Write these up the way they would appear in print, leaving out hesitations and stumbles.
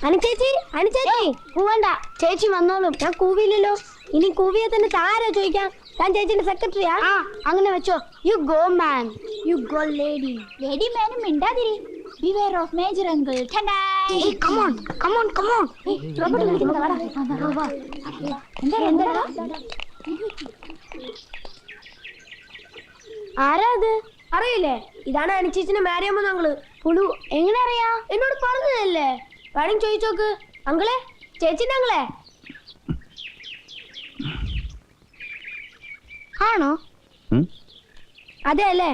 അനുചേച്ചി പോവണ്ട, ചേച്ചി വന്നോളും. ഞാൻ കൂവിയില്ലല്ലോ. ഇനി കൂവിയെ തന്നെ താരാ ചോദിക്കാം. ഞാൻ ചേച്ചിന്റെ സെക്രട്ടറിയാ. അങ്ങനെ വെച്ചോ. You go man, you go lady. Lady മാനും മിണ്ടാതിരി. Beware of Major Uncle. Tonight. Hey, come on. Robot വിളിക്കുന്നു. വാടാ. എന്താ? ആരാ അത്? അറിയില്ലേ? ഇതാണ് അനുചേച്ചിന്റെ മാരിയമ്മ ഞങ്ങള്. പുളു. എങ്ങനെ അറിയാ? എന്നോട് പറഞ്ഞതല്ലേ. വേണമെങ്കിൽ ചോദിച്ചോക്ക്. അങ്കിളെ, ചേച്ചിന്റെ അങ്കിളെ ആണോ? അതെ അല്ലേ?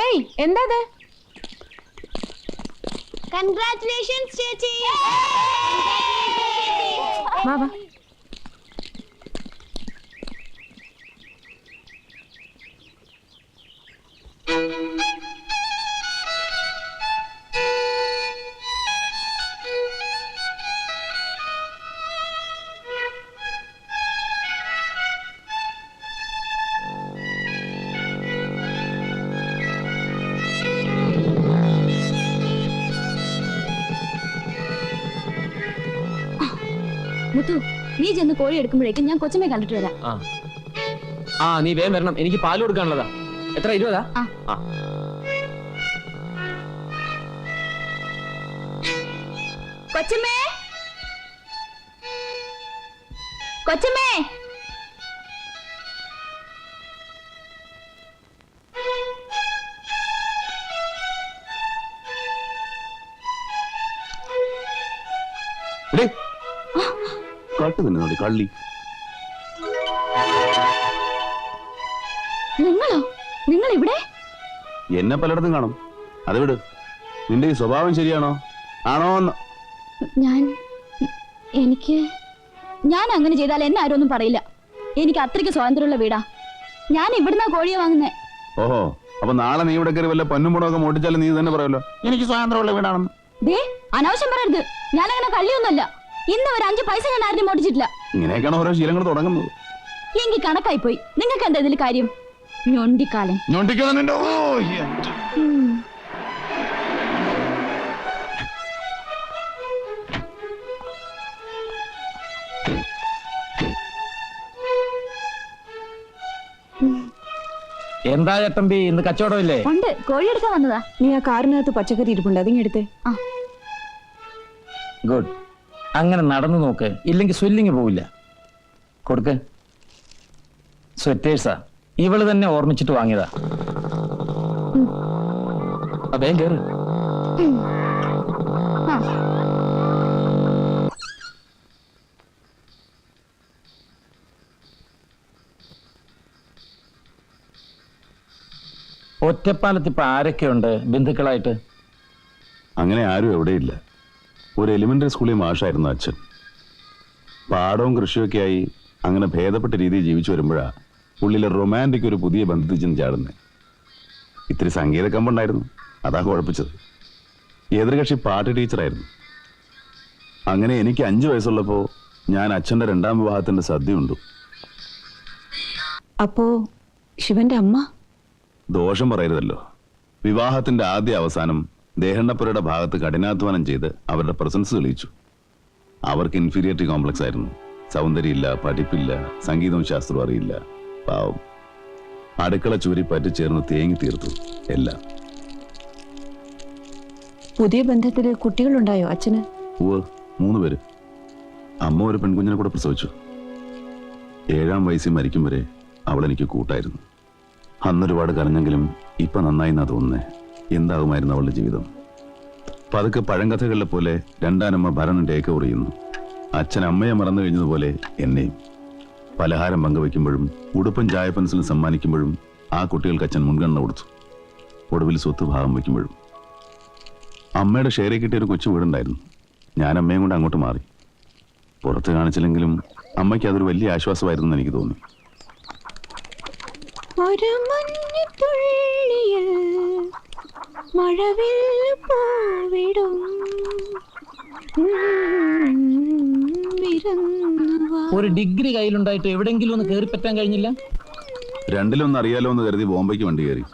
ഏയ്, എന്താ അത്? കൺഗ്രാറ്റുലേഷൻസ് ചേച്ചി. വാ വാ. മുത്തു, നീ ചെന്ന് കോഴി എടുക്കുമ്പോഴേക്കും ഞാൻ കൊച്ചമ്മയെ കണ്ടിട്ട് വരാം. നീ വേഗം വരണം, എനിക്ക് പാല് കൊടുക്കാനുള്ളതാ. എത്ര? 20? കൊച്ചമ്മേ, കൊച്ചമ്മേ. കാട്ടു തന്നെ കള്ളി. നിങ്ങൾ ഇവിടെ? എന്നെ പലയിടത്തും കാണും. അത് വിട്. നിന്റെ ഈ സ്വഭാവം ശരിയാണോ ആണോ എന്ന് ഞാൻ അങ്ങനെ ചെയ്താൽ എന്നെ ആരും ഒന്നും പറയില്ല. എനിക്ക് അത്രയ്ക്ക് സ്വാതന്ത്ര്യമുള്ള വീടാ. ഞാൻ ഇവിടുന്ന കോഴിയെ വാങ്ങുന്നേ. ഓഹോ, അപ്പൊ നാളെ നീ ഇവിടെ കയറി വല്ല പൊന്നും പണമൊക്കെ മോട്ടിച്ചാലും നീ തന്നെ പറയുമല്ലോ എനിക്ക് സ്വാതന്ത്ര്യമുള്ള വീടാണെന്ന്. ദേ, അനാവശ്യം പറയരുത്. ഞാനങ്ങനെ കള്ളിയൊന്നുമല്ല. ഇന്ന് ഒരു 5 പൈസ ഞാൻ ആരും മോട്ടിച്ചിട്ടില്ല. ഇങ്ങനെയൊക്കെയാണ് ഓരോ ശീലങ്ങൾ തുടങ്ങുന്നത്. എങ്കിൽ കണക്കായി പോയി. നിങ്ങൾക്ക് എന്താ ഇതിൽ കാര്യം? ഞൊണ്ടിക്കാലൻ. എന്താ ചേട്ടമ്പി, ഇന്ന് കച്ചവടമില്ലേ? ഉണ്ട്, കോഴി എടുക്കാൻ വന്നതാ. നീ ആ കാറിനകത്ത് പച്ചക്കറി ഇരിപ്പുണ്ട്, അതിങ്ങെടുത്തേ. ഗുഡ്. അങ്ങനെ നടന്നു നോക്ക്, ഇല്ലെങ്കിൽ സ്വെല്ലിങ് പോവില്ല. കൊടുക്ക്. സ്വെറ്റേഴ്സാ, ഇവള് തന്നെ ഓർമ്മിച്ചിട്ട് വാങ്ങിയതാ. അതേ കേറ്. ഒറ്റപ്പാലത്ത് ഇപ്പൊ ആരൊക്കെയുണ്ട് ബന്ധുക്കളായിട്ട്? അങ്ങനെ ആരും എവിടെയില്ല. ഒരു എലിമെന്ററി സ്കൂളിൽ മാഷായിരുന്നു അച്ഛൻ. പാടവും കൃഷിയൊക്കെ ആയി അങ്ങനെ ഭേദപ്പെട്ട രീതിയിൽ ജീവിച്ചു വരുമ്പോഴാ ഉള്ളിലെ റൊമാൻറ്റിക് ഒരു പുതിയ ബന്ധത്തിൽ ചെന്ന് ചാടുന്നത്. ഇത്തിരി സംഗീത കമ്പുണ്ടായിരുന്നു, അതാ കുഴപ്പിച്ചത്. എതിർകക്ഷി പാട്ട് ടീച്ചറായിരുന്നു. അങ്ങനെ എനിക്ക് 5 വയസ്സുള്ളപ്പോൾ ഞാൻ അച്ഛൻ്റെ 2ാം വിവാഹത്തിന്റെ സദ്യ ഉണ്ടു. അപ്പോ ശിവന്റെ അമ്മ? ദോഷം പറയരുതല്ലോ. വിവാഹത്തിന്റെ ആദ്യ അവസാനം ദേഹണ്ണപ്പുരയുടെ ഭാഗത്ത് കഠിനാധ്വാനം ചെയ്ത് അവരുടെ പ്രസൻസ് തെളിയിച്ചു. അവർക്ക് ഇൻഫീരിയോറിറ്റി കോംപ്ലക്സ് ആയിരുന്നു. സൗന്ദര്യമില്ല, പഠിപ്പില്ല, സംഗീതവും ശാസ്ത്രവും അറിയില്ല. പാവം. അടുക്കള ചൂരി പറ്റിച്ചേർന്ന് തേങ്ങി തീർത്തു എല്ലാം. പുതിയ ബന്ധത്തില് കുട്ടികളുണ്ടായോ അച്ഛന്? 3 പേര്. അമ്മ ഒരു പെൺകുഞ്ഞിനെ കൂടെ പ്രസവിച്ചു. 7ാം വയസ്സിൽ മരിക്കും വരെ അവൾ എനിക്ക് കൂട്ടായിരുന്നു. അന്നൊരുപാട് കരഞ്ഞെങ്കിലും ഇപ്പൊ നന്നായി എന്നാ തോന്നുന്നേ. എന്താകുമായിരുന്നു അവളുടെ ജീവിതം? പതുക്കെ പഴങ്കഥകളിലെ പോലെ 2ാനമ്മ ഭരണം ടേക്ക് ഓവർ ചെയ്യുന്നു. അച്ഛൻ അമ്മയെ മറന്നു കഴിഞ്ഞതുപോലെ എന്നെയും. പലഹാരം പങ്കുവെക്കുമ്പോഴും ഉടുപ്പൻ ചായപ്പൻസിലും സമ്മാനിക്കുമ്പോഴും ആ കുട്ടികൾക്ക് അച്ഛൻ മുൻഗണന കൊടുത്തു. ഒടുവിൽ സ്വത്ത് ഭാഗം വയ്ക്കുമ്പോഴും. അമ്മയുടെ ഷെയറിൽ കിട്ടിയൊരു കൊച്ചു വീടുണ്ടായിരുന്നു. ഞാൻ അമ്മയും കൊണ്ട് അങ്ങോട്ട് മാറി. പുറത്ത് കാണിച്ചില്ലെങ്കിലും അമ്മയ്ക്ക് അതൊരു വലിയ ആശ്വാസമായിരുന്നു എന്ന് എനിക്ക് തോന്നി. ഒരു മഞ്ഞത്തുള്ളിയിൽ മഴവിൽ പൂവിടും ഒരു ഡിഗ്രി കയ്യിലുണ്ടായിട്ട് എവിടെങ്കിലും ഒന്ന് കയറി പറ്റാൻ കഴിഞ്ഞില്ല? രണ്ടിലൊന്നും അറിയാലോ എന്ന് കരുതി ബോംബെക്ക് വണ്ടി കയറി.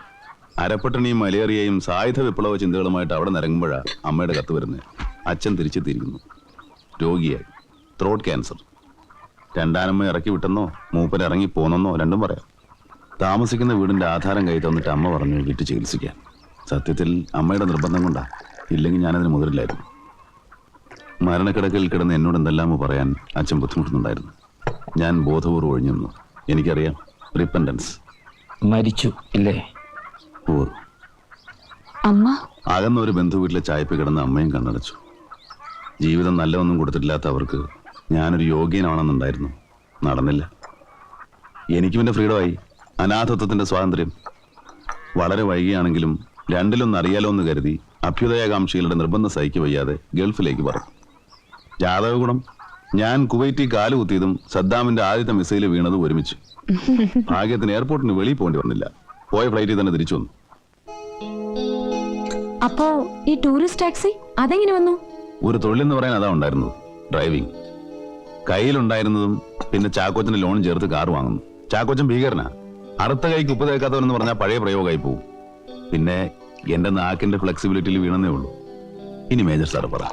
അരപ്പട്ടണിയും മലേറിയയും സായുധ വിപ്ലവ ചിന്തകളുമായിട്ട് അവിടെ നിരങ്ങുമ്പോഴാണ് അമ്മയുടെ കത്ത് വരുന്നത്. അച്ഛൻ തിരിച്ചെത്തിയിരിക്കുന്നു. രോഗിയായി, ത്രോട്ട് ക്യാൻസർ. രണ്ടാനമ്മ ഇറക്കി വിട്ടെന്നോ മൂപ്പൻ ഇറങ്ങി പോന്നെന്നോ രണ്ടും പറയാം. താമസിക്കുന്ന വീടിന്റെ ആധാരം കൈ തന്നിട്ട് അമ്മ പറഞ്ഞു വീട്ടിൽ ചികിത്സിക്കാൻ. സത്യത്തിൽ അമ്മയുടെ നിർബന്ധം കൊണ്ടാ, ഇല്ലെങ്കിൽ ഞാനതിന് മുതിരില്ലായിരുന്നു. മരണക്കിടക്കിൽ കിടന്ന് എന്നോട് എന്തെല്ലാമോ പറയാൻ അച്ഛൻ ബുദ്ധിമുട്ടുന്നുണ്ടായിരുന്നു. ഞാൻ ബോധപൂർവ്വം ഒഴിഞ്ഞു നിന്നു. എനിക്കറിയാം, റിപ്പൻഡൻസ്. മരിച്ചു ഇല്ലേ? അമ്മ അകന്ന ഒരു ബന്ധു വീട്ടിലെ ചായപ്പ് കിടന്ന് അമ്മയും കണ്ണടച്ചു. ജീവിതം നല്ലതൊന്നും കൊടുത്തിട്ടില്ലാത്ത അവർക്ക് ഞാനൊരു യോഗ്യനാണെന്നുണ്ടായിരുന്നു. നടന്നില്ല. എനിക്കും എൻ്റെ ഫ്രീഡമായി, അനാഥത്വത്തിന്റെ സ്വാതന്ത്ര്യം. വളരെ വൈകിയാണെങ്കിലും രണ്ടിലൊന്നും അറിയാലോ എന്ന് കരുതി അഭ്യുദയകാംക്ഷികളുടെ നിർബന്ധം സഹിക്ക് വയ്യാതെ ഗൾഫിലേക്ക് പറഞ്ഞു. ജാതക ഗുണം, ഞാൻ കുവൈറ്റിൽ കാലുകുത്തിയതും സദ്ദാമിന്റെ ആദ്യത്തെ മിസൈല് വീണതും ഒരുമിച്ച്. ഭാഗ്യത്തിന് എയർപോർട്ടിന് വെളിയിൽ പോകേണ്ടി വന്നില്ല. പോയ ഫ്ലൈറ്റിൽ തന്നെ തിരിച്ചു വന്നു. അപ്പോ ഈ ടൂറിസ്റ്റ് ടാക്സി അതെങ്ങനെ വന്നു? ഒരു തൊഴിലെന്ന് പറയാൻ അതാ ഉണ്ടായിരുന്നത്, ഡ്രൈവിംഗ്. കയ്യിലുണ്ടായിരുന്നതും പിന്നെ ചാക്കോച്ചന്റെ ലോൺ ചേർത്ത് കാർ വാങ്ങുന്നു. ചാക്കോച്ചൻ ഭീകരനാ. അറുത്ത കൈക്ക് ഉപ്പ് തേക്കാത്തവനെന്ന് പറഞ്ഞാൽ പഴയ പ്രയോഗമായി പോവും. പിന്നെ എന്റെ നാക്കിന്റെ ഫ്ലെക്സിബിലിറ്റിയിൽ വീണെന്നേ ഉള്ളൂ. ഇനി മേജർ സാറ് പറ,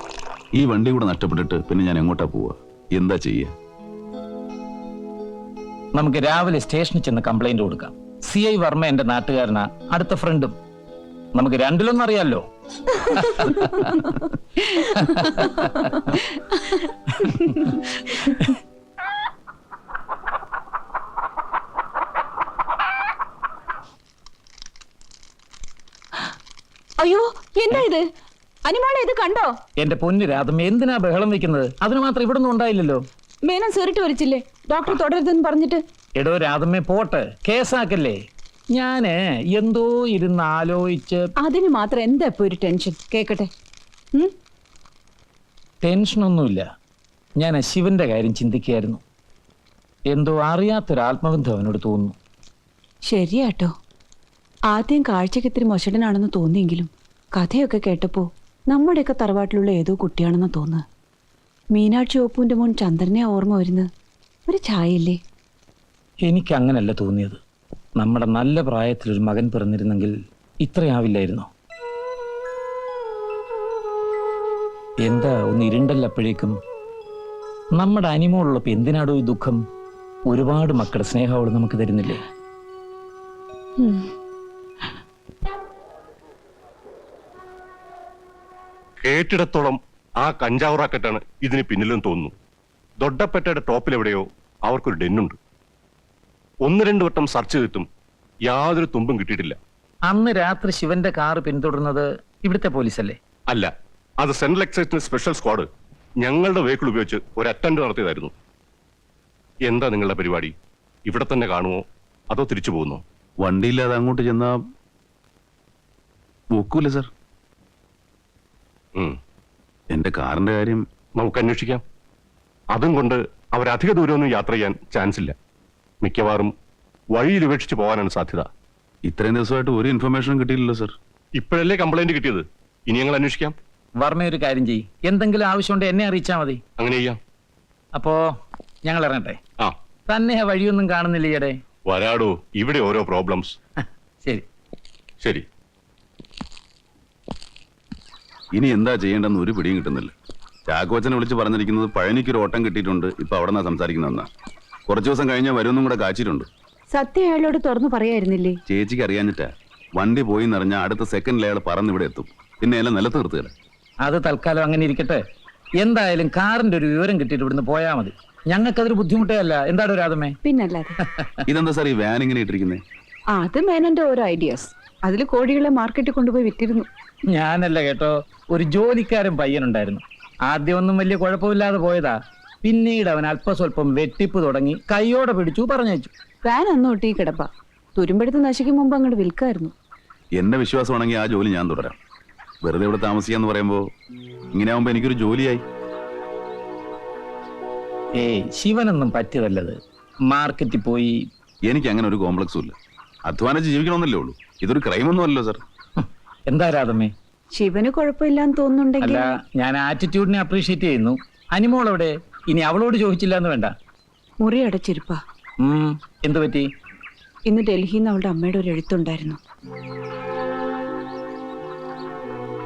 ഈ വണ്ടി കൂടെ നഷ്ടപ്പെട്ടിട്ട് പിന്നെ ഞാൻ എങ്ങോട്ടാ പോവുക? എന്താ ചെയ്യുക? നമുക്ക് രാവിലെ സ്റ്റേഷനിൽ ചെന്ന് കംപ്ലൈന്റ് കൊടുക്കാം. CI വർമ്മ എന്റെ നാട്ടുകാരനാ, അടുത്ത ഫ്രണ്ടും. നമുക്ക് രണ്ടിലൊന്നും അറിയാലോ. അയ്യോ, എന്താ ഇത്? അനിമോളെ ഇത് കണ്ടോ? എന്റെ പൊന്നു രാധമ്മ, എന്തിനാ ബഹളം വെക്കുന്നത്? അതിന് മാത്രം ഇവിടെ ഒന്നും ഉണ്ടായില്ലല്ലോ. മേനൻ സേറിട്ട് വരച്ചില്ലേ ഡോക്ടർ തുടരുതെന്ന് പറഞ്ഞിട്ട്? എടോ രാധമ്മ, പോട്ടെ, കേസാക്കല്ലേ. ഞാന് എന്തോ ഇരുന്ന് ആലോചിച്ച്. അതിന് മാത്രം എന്താ ഇപ്പൊ ഒരു ടെൻഷൻ? കേക്കട്ടെ. ടെൻഷനൊന്നുമില്ല. ഞാൻ ആ ശിവന്റെ കാര്യം ചിന്തിക്കുകയായിരുന്നു. എന്തോ അറിയാത്തൊരു ആത്മബന്ധം അവനോട് തോന്നുന്നു. ശരിയാട്ടോ, ആദ്യം കാഴ്ചക്ക് ഇത്തിരി മൊശടനാണെന്ന് തോന്നിയെങ്കിലും കഥയൊക്കെ കേട്ടപ്പോ നമ്മുടെയൊക്കെ തറവാട്ടിലുള്ള ഏതോ കുട്ടിയാണെന്ന് തോന്നുക. മീനാക്ഷി ഓപ്പുവിന്റെ മോൻ ചന്ദ്രനെ ഓർമ്മ വരുന്ന ഒരു ചായയില്ലേ? എനിക്ക് അങ്ങനല്ല തോന്നിയത്. നമ്മുടെ നല്ല പ്രായത്തിലൊരു മകൻ പിറന്നിരുന്നെങ്കിൽ ഇത്രയാവില്ലായിരുന്നോ? എന്താ ഒന്ന് ഇരുണ്ടല്ലപ്പോഴേക്കും? നമ്മുടെ അനിമോളുള്ളപ്പോ എന്തിനാടോ ഈ ദുഃഖം? ഒരുപാട് മക്കളുടെ സ്നേഹം അവൾ നമുക്ക് തരുന്നില്ലേ? കേട്ടിടത്തോളം ആ കഞ്ചാവ് റാക്കറ്റാണ് ഇതിന് പിന്നിലും തോന്നുന്നു. ദൊഡ്ഡപ്പെട്ടയുടെ ടോപ്പിലെവിടെയോ അവർക്കൊരു ഡെന്നുണ്ട്. 1-2 വട്ടം സെർച്ച് ചെയ്തിട്ടും യാതൊരു തുമ്പും കിട്ടിയിട്ടില്ല. അന്ന് രാത്രി ശിവന്റെ കാറ് പിന്തുടർന്നത് ഇവിടുത്തെ പോലീസല്ലേ? അല്ല, അത് സെൻട്രൽ എക്സൈസിന്റെ സ്പെഷ്യൽ സ്ക്വാഡ് ഞങ്ങളുടെ വെഹിക്കിൾ ഉപയോഗിച്ച് ഒരു അറ്റംപ്റ്റ് നടത്തിയതായിരുന്നു. എന്താ നിങ്ങളുടെ പരിപാടി? ഇവിടെ തന്നെ കാണുമോ അതോ തിരിച്ചു പോകുന്നോ? വണ്ടിയില്ലാതെ അങ്ങോട്ട് ചെന്നാ ഒക്കൂല സാർ. എന്റെ കാറിന്റെ കാര്യം നമുക്ക് അന്വേഷിക്കാം. അതും കൊണ്ട് അവരധിക ദൂരമൊന്നും യാത്ര ചെയ്യാൻ ചാൻസ് ഇല്ല. മിക്കവാറും വഴിയിൽ ഉപേക്ഷിച്ച് പോകാനാണ് സാധ്യത. ഇത്രയും ദിവസമായിട്ട് ഒരു ഇൻഫർമേഷനും കിട്ടിയില്ലല്ലോ സാർ. ഇപ്പോഴല്ലേ കംപ്ലൈന്റ് കിട്ടിയത്. ഇനി ഞങ്ങൾ അന്വേഷിക്കാം. വർമ്മ ഒരു കാര്യം ചെയ്യ്, എന്തെങ്കിലും ആവശ്യമുണ്ട് എന്നെ അറിയിച്ചാൽ മതി. അങ്ങനെ ചെയ്യാം. അപ്പോ ഞങ്ങൾ ഇറങ്ങട്ടെ. ആ, തന്നെ വഴിയൊന്നും കാണുന്നില്ല ഈയിടെ. വരാടോ, ഇവിടെ ഓരോ പ്രോബ്ലംസ്. ശരി ശരി. ഇനി എന്താ ചെയ്യേണ്ടെന്ന് ഒരു പിടിയും കിട്ടുന്നില്ല. ചാക്കോച്ചനെ വിളിച്ച് പറഞ്ഞിരിക്കുന്നത് പഴനിക്കൊരു ഓട്ടം കിട്ടിയിട്ടുണ്ട്, ഇപ്പൊ അവിടെ നിന്നാ സംസാരിക്കുന്നതെന്നാ. കുറച്ചു ദിവസം കഴിഞ്ഞാൽ വരുമെന്നും കൂടെ കാച്ചിട്ടുണ്ട്. സത്യം അയാളോട് തുറന്നു പറയായിരുന്നില്ലേ? ചേച്ചിക്ക് അറിയാഞ്ഞിട്ടാ. വണ്ടി പോയി നിറഞ്ഞാൽ അടുത്ത സെക്കൻഡിൽ അയാൾ പറന്ന് ഇവിടെ എത്തും. പിന്നെ എല്ലാം നിലത്ത് നിർത്തുകയില്ല. അത് തൽക്കാലം അങ്ങനെ ഇരിക്കട്ടെ. എന്തായാലും കാറിന്റെ ഒരു വിവരം കിട്ടിയിട്ട് ഇവിടുന്ന് പോയാൽ മതി. ഞങ്ങൾക്കതൊരു ബുദ്ധിമുട്ടേ അല്ല. എന്താടോ രാധമേ? പിന്നല്ലാതെ. ഇതെന്താ സാർ ഈ വാൻ ഇങ്ങനെ ഇട്ടിരിക്കുന്നേ? അത് മേനന്റെ ഓരോ ഐഡിയാസ്. അതിൽ കോഴികളെ മാർക്കറ്റിൽ കൊണ്ടുപോയി വിറ്റിരുന്നു. ഞാനല്ല കേട്ടോ, ഒരു ജോലിക്കാരൻ പയ്യനുണ്ടായിരുന്നു. ആദ്യം ഒന്നും വലിയ കുഴപ്പമില്ലാതെ പോയതാ. പിന്നീട് അവൻ അല്പസ്വല്പം വെട്ടിപ്പ് തുടങ്ങി, കൈയോടെ പിടിച്ചു പറഞ്ഞയച്ചു. വാൻ അന്ന് ഒട്ടി കിടപ്പ. തുരുമ്പെടുത്ത് നശിക്കും മുമ്പ് അങ്ങോട്ട് വിൽക്കായിരുന്നു. എന്റെ വിശ്വാസമാണെങ്കിൽ ആ ജോലി ഞാൻ തുടരാം. വെറുതെ ഇവിടെ താമസിക്കാന്ന് പറയുമ്പോ ഇങ്ങനെ ആവുമ്പോ എനിക്കൊരു ജോലിയായി. ഏയ്, ശിവനൊന്നും പറ്റിയതല്ലത്. മാർക്കറ്റിൽ പോയി. എനിക്ക് അങ്ങനെ ഒരു കോംപ്ലക്സും ഇല്ല. അധ്വാനിച്ച് ജീവിക്കണമെന്നല്ലേ ഉള്ളൂ. ഇതൊരു ക്രൈമൊന്നും അല്ലല്ലോ സാർ. എന്താ രാധമേ? ശിവന് കുഴപ്പമില്ലാന്ന് തോന്നുന്നുണ്ടെങ്കിൽ. അല്ല, ഞാൻ ആറ്റിറ്റ്യൂഡിനെ അപ്രീഷിയേറ്റ് ചെയ്യുന്നു. അനിമോൾ എവിടെ? ഇനി അവളോട് ചോദിച്ചില്ല എന്ന് വേണ്ട. മുറി അടച്ചിരിപ്പാ. എന്തു പറ്റി? ഇന്ന് ഡൽഹിയിൽ നിന്ന് അവളുടെ അമ്മയുടെ ഒരു എഴുത്തുണ്ടായിരുന്നു.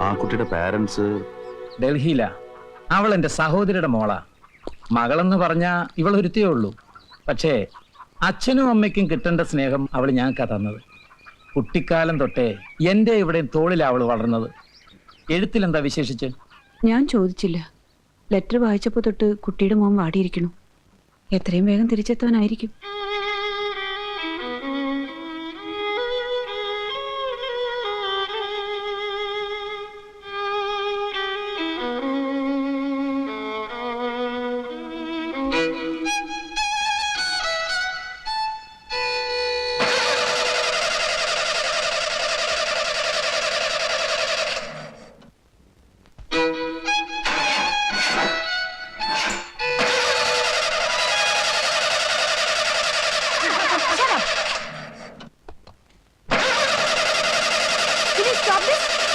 ആ കുട്ടിയുടെ പാരന്റ്സ് ഡൽഹിയിലാ. അവൾ എൻ്റെ സഹോദരിയുടെ മോളാ. മകളെന്ന് പറഞ്ഞാ ഇവളൊരുത്തേ ഉള്ളൂ. പക്ഷേ അച്ഛനും അമ്മയ്ക്കും കിട്ടേണ്ട സ്നേഹം അവൾ ഞങ്ങൾക്കാ തന്നത്. കുട്ടിക്കാലം തൊട്ടേ എൻ്റെ ഇവിടെ തോളിലാ അവൾ വളർന്നത്. എഴുത്തിലെന്താ വിശേഷിച്ച്? ഞാൻ ചോദിച്ചില്ല. ലെറ്റർ വായിച്ചപ്പോൾ തൊട്ട് കുട്ടിയുടെ മോൻ വാടിയിരിക്കണു. എത്രയും വേഗം തിരിച്ചെത്താനായിരിക്കും.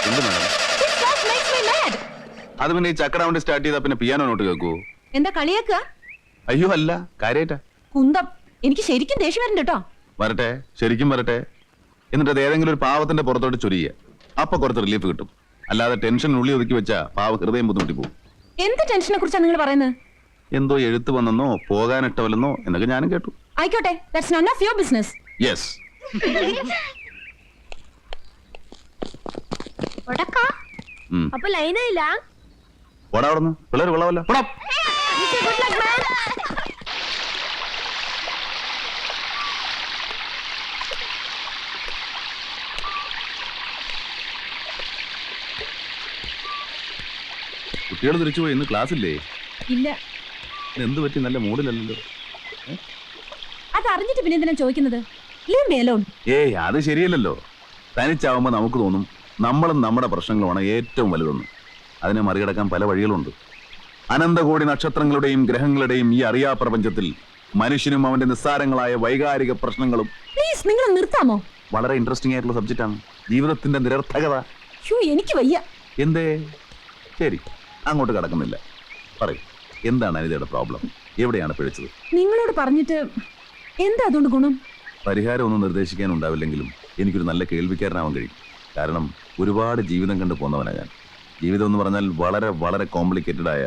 എന്ത് മാഡം? അത് പിന്നെ ഈ ചക്ര വണ്ടി സ്റ്റാർട്ട് ചെയ്താ പിന്നെ പിയാനോ നോട്ട് കേൾക്കൂ? എന്താ കളിയാക്കുക? അയ്യോ അല്ല, കാര്യായിട്ടാ. കുന്തം, എനിക്ക് ശരിക്കും ദേഷ്യം വരുന്നുണ്ട് കേട്ടോ. വരട്ടെ, ശരിക്കും വരട്ടെ. എന്നിട്ട് അത് ഏതെങ്കിലും ഒരു പാവത്തിന്റെ പുറത്തോട്ട് ചൊരിയുക. അപ്പൊ കുറച്ച് റിലീഫ് കിട്ടും. അല്ലാതെ ടെൻഷൻ ഉള്ളി ഒതുക്കി വെച്ചാ പാവ ഹൃദയം ബുദ്ധിമുട്ടി പോകും. എന്ത് ടെൻഷനെ കുറിച്ചാണ് നിങ്ങൾ പറയുന്നത്? എന്തോ എഴുത്ത് വന്നെന്നോ പോകാനിട്ടവല്ലെന്നോ എന്നൊക്കെ ഞാനും കേട്ടു. ആയിക്കോട്ടെ, that's none of your business. Yes. അപ്പൊ ലൈനായില്ല. ഓടാ അവിടുന്ന്, പിള്ളേർ വിളവല്ല. കുട്ടികൾ തിരിച്ചുപോയി. ഇന്ന് ക്ലാസ് ഇല്ലേ? ഇല്ല. എന്ത് പറ്റി? നല്ല മൂഡിലല്ലോ. അത് അറിഞ്ഞിട്ട് പിന്നെ എന്തിനാ ചോദിക്കുന്നത്? Leave me alone. ഏയ്, അത് ശരിയല്ലല്ലോ. തനിച്ചാവുമ്പോ നമുക്ക് തോന്നും നമ്മളും നമ്മുടെ പ്രശ്നങ്ങളുമാണ് ഏറ്റവും വലുതെന്ന്. അതിനെ മറികടക്കാൻ പല വഴികളുണ്ട്. അനന്തകോടി നക്ഷത്രങ്ങളുടെയും ഗ്രഹങ്ങളുടെയും ഈ അറിയാ പ്രപഞ്ചത്തിൽ മനുഷ്യനും അവന്റെ നിസ്സാരങ്ങളായ വൈകാരിക പ്രശ്നങ്ങളും. പ്ലീസ്, നിങ്ങൾ നിർത്താമോ? വളരെ ഇൻട്രസ്റ്റിംഗ് ആയിട്ടുള്ള സബ്ജക്റ്റാണ്. ജീവിതത്തിന്റെ നിരർത്ഥകത. എനിക്ക് വയ്യ. എന്തേ? ശരി, അങ്ങോട്ട് കടക്കുന്നില്ല. പറയൂ, എന്താണ് അനിതയുടെ പ്രോബ്ലം? എവിടെയാണ് പിഴച്ചത്? നിങ്ങളോട് പറഞ്ഞിട്ട് എന്താ അതുകൊണ്ട് ഗുണം? പരിഹാരം ഒന്നും നിർദ്ദേശിക്കാൻ ഉണ്ടാവില്ലെങ്കിലും എനിക്കൊരു നല്ല കേൾവിക്കാരനാവാൻ കഴിയും. കാരണം ഒരുപാട് ജീവിതം കണ്ടു പോന്നവനാണ് ഞാൻ. ജീവിതം എന്ന് പറഞ്ഞാൽ വളരെ വളരെ കോംപ്ലിക്കേറ്റഡ് ആയ.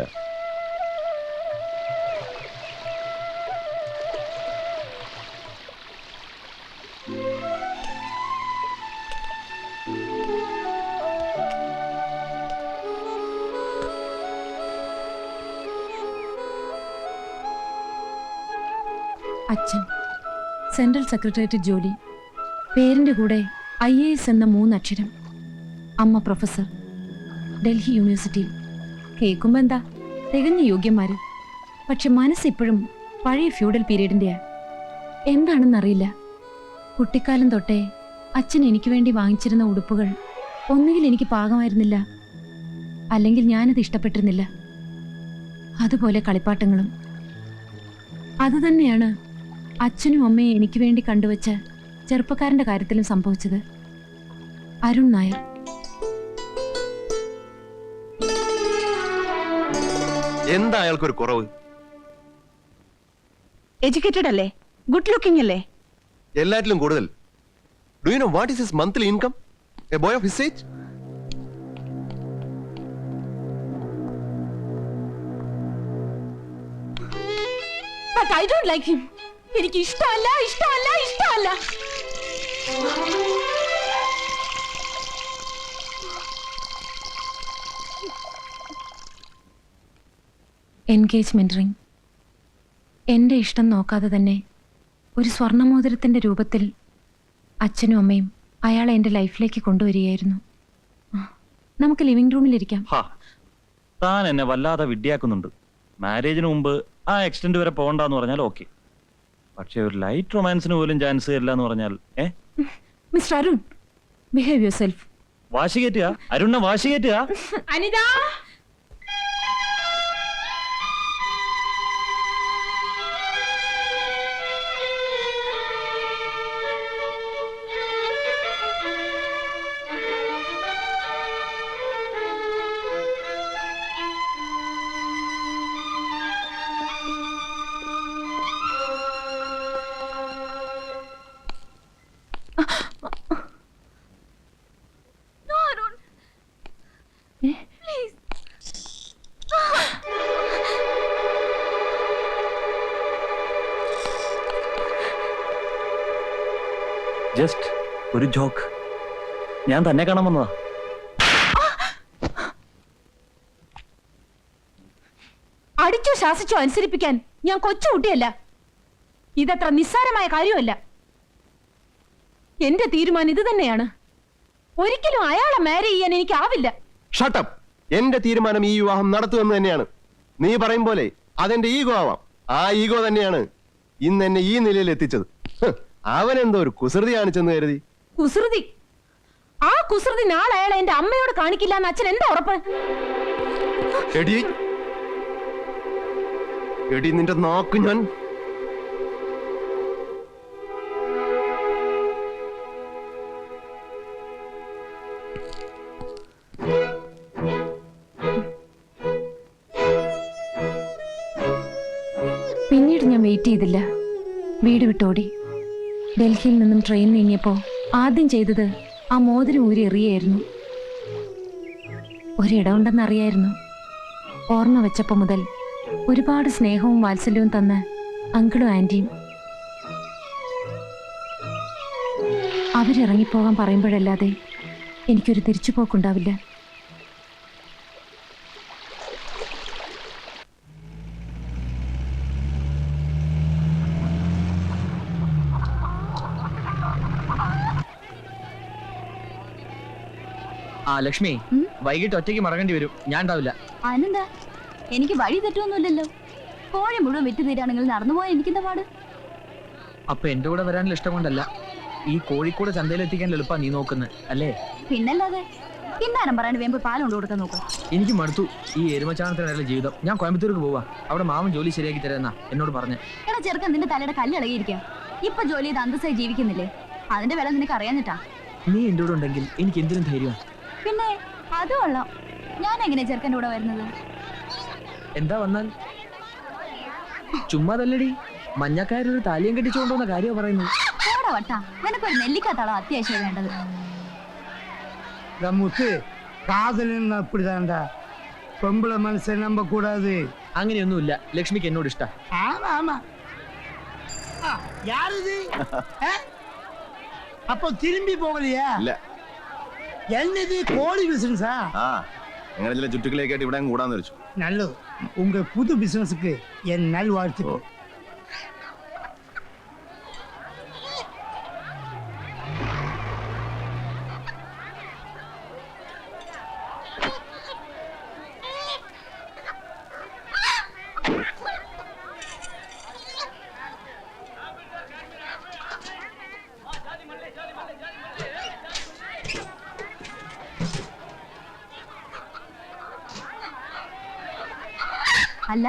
അച്ഛൻ സെൻട്രൽ സെക്രട്ടേറിയറ്റ് ജോലി, പേരിന്റെ കൂടെ IAS എന്ന 3 അക്ഷരം. അമ്മ പ്രൊഫസർ, ഡൽഹി യൂണിവേഴ്സിറ്റിയിൽ. കേൾക്കുമ്പോ എന്താ, തികഞ്ഞ യോഗ്യന്മാര്. പക്ഷെ മനസ്സിപ്പോഴും പഴയ ഫ്യൂഡൽ പീരീഡിന്റെയാ. എന്താണെന്നറിയില്ല. കുട്ടിക്കാലം തൊട്ടേ അച്ഛൻ എനിക്ക് വേണ്ടി വാങ്ങിച്ചിരുന്ന ഉടുപ്പുകൾ ഒന്നുകിൽ എനിക്ക് പാകമായിരുന്നില്ല, അല്ലെങ്കിൽ ഞാനത് ഇഷ്ടപ്പെട്ടിരുന്നില്ല. അതുപോലെ കളിപ്പാട്ടങ്ങളും. അതുതന്നെയാണ് അച്ഛനും അമ്മയും എനിക്ക് വേണ്ടി കണ്ടുവച്ച ചെറുപ്പക്കാരന്റെ കാര്യത്തിലും സംഭവിച്ചത്. അരുൺ നായർ. എന്താ അയാൾക്കൊരു കുറവ്? എഡ്യൂക്കേറ്റഡ് അല്ലേ? ഗുഡ് ലുക്കിംഗ് അല്ലേ? എല്ലാറ്റിലും കൂടുതൽ. Do you know what is his monthly income? A boy of his age? But I don't like him. എനിക്ക് ഇഷ്ടമല്ല, ഇഷ്ടമല്ല, ഇഷ്ടമല്ല. Engagement ring. എന്റെ ഇഷ്ടം നോക്കാതെ തന്നെ ഒരു സ്വർണ്ണമോതിരത്തിന്റെ രൂപത്തിൽ അച്ഛനും അമ്മയും അയാളെ എന്റെ ലൈഫിലേക്ക് കൊണ്ടുവരികയായിരുന്നു. നമുക്ക് ലിവിംഗ് റൂമിലിരിക്കാം. താൻ എന്നെ വല്ലാതെ വിഡ്ഢിയാക്കുന്നുണ്ട്. മാരേജിന് മുമ്പ് ആ എക്സ്റ്റെന്റ് വരെ പോകണ്ടെന്ന് പറഞ്ഞാൽ ഓക്കെ. പക്ഷെ ഒരു ലൈറ്റ് റൊമാൻസിന് പോലും ചാൻസ് ഇല്ല എന്ന് പറഞ്ഞാൽ mister Arun, behave your self. വാശി കയറ്റുക, അരുണിനെ വാശി കയറ്റുക. അനിത, ഒരു ജോക്ക്. ഞാൻ തന്നെ കാണാൻ വന്നതാ. അടിച്ചോ ശാസിച്ചോ അനുസരിപ്പിക്കാൻ ഞാൻ കൊച്ചുകുട്ടിയല്ല. ഇതത്ര നിസ്സാരമായ കാര്യമല്ല. എന്റെ തീരുമാനം ഇത് തന്നെയാണ്. ഒരിക്കലും അയാളെ മാരി ചെയ്യാൻ എനിക്കാവില്ല. ഷട്ടപ്പ്. എന്റെ തീരുമാനം ഈ വിവാഹം നടത്തുമെന്ന് തന്നെയാണ്. നീ പറയും പോലെ അതെന്റെ ഈഗോ ആവാം. ആ ഈഗോ തന്നെയാണ് ഇന്ന് എന്നെ ഈ നിലയിൽ എത്തിച്ചത്. അവനെന്തോ ഒരു കുസൃതി കാണിച്ചെന്ന് കരുതി. കുസൃതി? ആ കുസൃതി നാളെ അയാൾ എന്റെ അമ്മയോട് കാണിക്കില്ല എന്ന് അച്ഛൻ എന്താ ഉറപ്പ്? എടി എടി നിന്റെ നാക്ക് ഞാൻ പിന്നീട് ഞാൻ വെയിറ്റ് ചെയ്തില്ല. വീട് വിട്ടോടി. ഡൽഹിയിൽ നിന്നും ട്രെയിൻ നീങ്ങിയപ്പോ ആദ്യം ചെയ്തത് ആ മോതിരം ഊരി എറിയായിരുന്നു. ഒരിടമുണ്ടെന്നറിയായിരുന്നു. ഓർമ്മ വെച്ചപ്പോ മുതൽ ഒരുപാട് സ്നേഹവും വാത്സല്യവും തന്ന അങ്കിളും ആന്റിയും അവരിറങ്ങിപ്പോകാൻ പറയുമ്പോഴല്ലാതെ എനിക്കൊരു തിരിച്ചുപോക്കുണ്ടാവില്ല. ആ ലക്ഷ്മി, വൈകിട്ട് ഒറ്റയ്ക്ക് മറങ്ങേണ്ടി വരും. ഞാൻ ഉണ്ടാവില്ല. അതെന്താ? എനിക്ക് വഴി തെറ്റൊന്നുമില്ലല്ലോ. കോഴി മുഴുവൻ വിറ്റ് തീരാണെങ്കിൽ നടന്നു പോയാൽ എനിക്കെന്താ പാട്? അപ്പൊ എന്റെ കൂടെ വരാനുള്ള ഇഷ്ടം കൊണ്ടല്ല, ഈ കോഴിക്കോട് ചന്തയിൽ എത്തിക്കാൻ എളുപ്പാ നീ നോക്കുന്നത് അല്ലേ? പിന്നല്ലാതെ. കിന്നാരം പറയാണ്ട് വേമ്പ് പാലം കൊണ്ട് കൊടുക്കാൻ നോക്കാം. എനിക്ക് മടുത്തു ഈ എരുമച്ചാണത്തിനിടയിലെ ജീവിതം. ഞാൻ കോയമ്പത്തൂർക്ക് പോവാ. അവിടെ മാമൻ ജോലി ശരിയാക്കി തരാന്നാ എന്നോട് പറഞ്ഞ്. എടാ ചെറുക്കൻ, നിന്റെ തലയുടെ കല്ലിളകിയിരിക്കാം. ഇപ്പൊ ജോലി ചെയ്ത് അന്തസ്സായി ജീവിക്കുന്നില്ലേ? അതിന്റെ വില നിനക്ക് അറിയാഞ്ഞിട്ടാ. നീ എന്റെ കൂടെ ഉണ്ടെങ്കിൽ എനിക്ക് എന്തിനും ധൈര്യം. പിന്നെ അത് കൊള്ളാം. ഞാൻ എങ്ങനെ ചെറുക്കൻ്റെ കൂടെ വരുന്നത്? എന്താ വന്നാൽ ചുമ്മാതല്ലടി, മഞ്ഞക്കാരൊരു താലിയം കെട്ടിച്ചുകൊണ്ടുവന്ന കാര്യം പറയുന്നത്. ഓടാ വട്ടാ, നിനക്കൊരു നെല്ലിക്കാത്താളോ അത്യാവശ്യം വേണ്ടത്. முத்து காதல் அப்படிதான்டா. பொம்பளை மனசை நம்ப கூடாது. അങ്ങനെയൊന്നുമില്ല. ലക്ഷ്മിക്ക് എന്നോട് ഇഷ്ട. ஆமா ஆமா. யாருது? அப்போ திரும்பி போகலையா? ഇല്ല. என்னது கோழி பிசினஸா? അങ്ങനെ ചില ചുറ്റുക്കളിലേക്കായിട്ട് ഇവിടെ കൂടാന്ന് വെച്ചു. நல்லது. உங்க புது பிசினஸுக்கு என் நல்வாழ்த்துக்கள். അല്ല,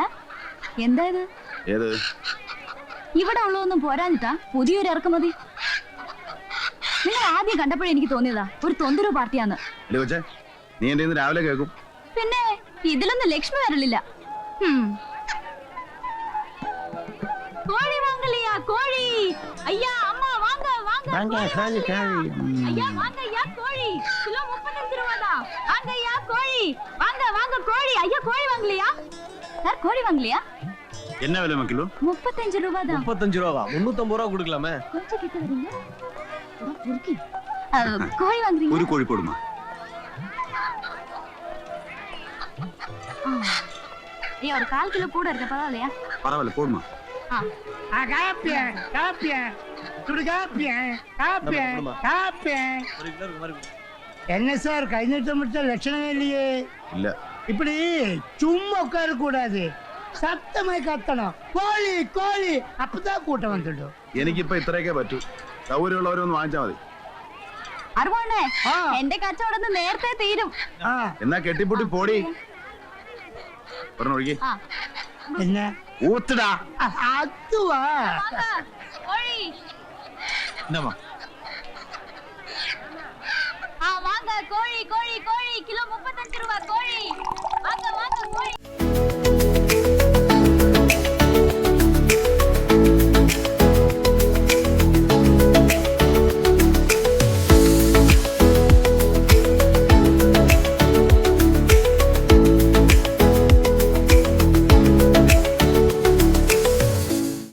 എന്താ ഇത്? ഏത്? ഇവിടെ ഉള്ളതൊന്നും പോരാഞ്ഞിട്ടാ പുതിയൊരു ഇറക്കുമതി? നിങ്ങൾ ആദ്യം കണ്ടപ്പോഴേ എനിക്ക് തോന്നിയതാ ഒരു തൊന്തരൂ പാർട്ടിയാന്ന്. കൊച്ചേ, നീ എന്റെ ഇന്ന് രാവിലെ കേൾക്കും. പിന്നെ ഇതിലൊന്നും ലക്ഷ്മി വരലില്ല. കോഴി വാങ്ങലിയാ? കോഴി ஐயா, அம்மா வாங்க வாங்க. ஐயா வாங்க ஐயா, கோழி கிலோ 35 ரூபாய் தான். வாங்க ஐயா கோழி, வாங்க வாங்க கோழி. ஐயா கோழி வாங்கலையா? சார் கோழி வாங்கலையா? என்ன விலை கிலோ? 35 ரூபாய் தான். 35 ரூபா? 350 ரூபா கொடுக்கலாமே. கொஞ்சம் கிட்ட வரீங்க? கோழி வாங்குறீங்க? ഒരു കോഴി കൊടുമാ. ஏய், ஒரு 1/4 கிலோ கூட இருக்க பரவாயில்லையா? பரவாயில்ல, போடுமா. காப்பியன் காப்பியன் சுடு காப்பியன் காப்பியன் காப்பியன். என்ன சார், கை நீட்ட மட்டும் லட்சணமே இல்லையே. இல்ல, இப்படி சும்மா உட்கார கூடாது, சத்தமாய் கத்தணும். கோழி கோழി, அப்பதான் கூட்டம் வந்துடும். എനിക്കിപ്പോ ഇത്രയൊക്കെ പറ്റൂ. സൗകര്യമുള്ളവരൊന്ന് വാങ്ങിച്ചാ മതി. അറുപണ്ണേ, എന്റെ കച്ചവടം നേരത്തെ തീരും. എന്നാ കെട്ടിപ്പൊട്ടി പോടി. പറഞ്ഞൊഴുകി என்ன ഊത്തിടാ. அதுவா? கோழி என்னம்மா? வாங்க கோழி கோழி கோழி கிலோ 35 ரூபாய் கோழி.